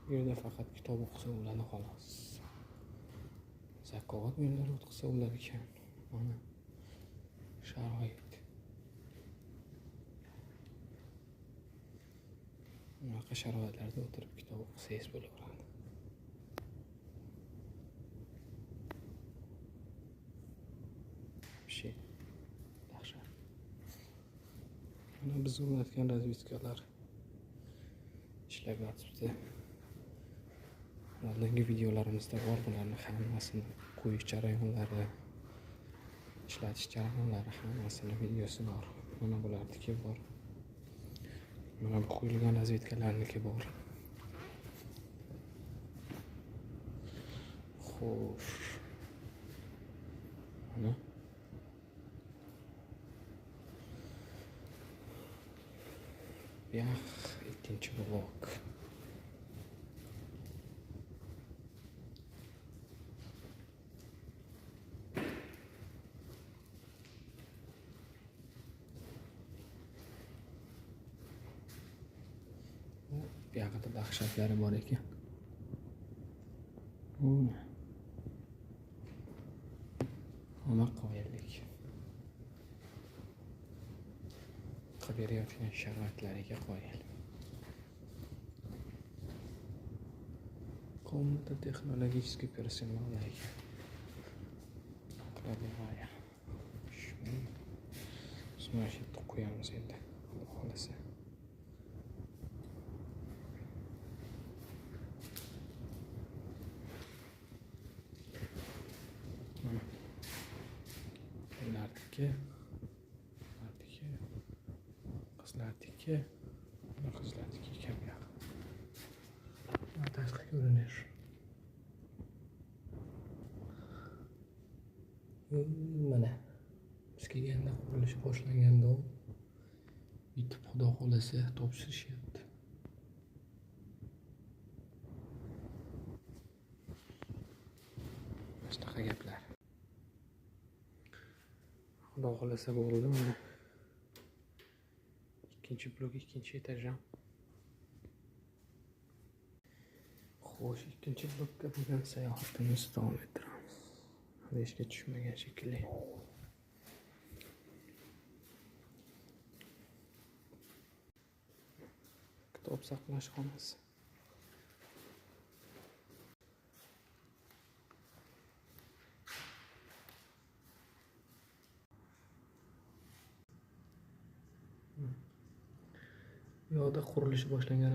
Bu yerda faqat kitob o'qisa bo'ladi xolos. Zakovat o'yinlari o'tkazsa bo'lar ekan. Mana sharoit. Bunaqa sharoitlarda o'tirib kitob o'qisangiz bo'laveradi. Şey, dahshat. Mana biz o'rnatgan razvedkalar ishlab yotibdi. Oldingi videolarimizda bor bularning hammasini qo'yish jarayonlari, ishlatish jarayonlari hammasini videosi bor. Mana bularniki bor. Mana bu qo'yilgan razvedkalarniki bor. Xo'sh. Mana Yax, ikkinchi blok. Bu yoqda dahshatlari bor ekan. Ona qoyillik. Qilib berayotgan sharoitlariga qoyil. Комната технологической персоналлariga qiladigan. Shuni yerga qo'yamiz endi. Xolasa. Qizlarniki, qizlarniki kabi yoq. Tashqi ko'rinish. Mana biz kelganda qurilish boshlanganda bitib xudo xolasa topshirishyapti. Shunaqa gaplar. Xudo xolasa bo'ldi mana. Ikkinchi blok, ikkinchi etajdan. Xo'sh, ikkinchi blokka bo'lgan sayohatimizni davom ettiramiz. Ishga tushmagan shekilli. Kitob saqlash xonasi. Bu yoqda qurilishi boshlangan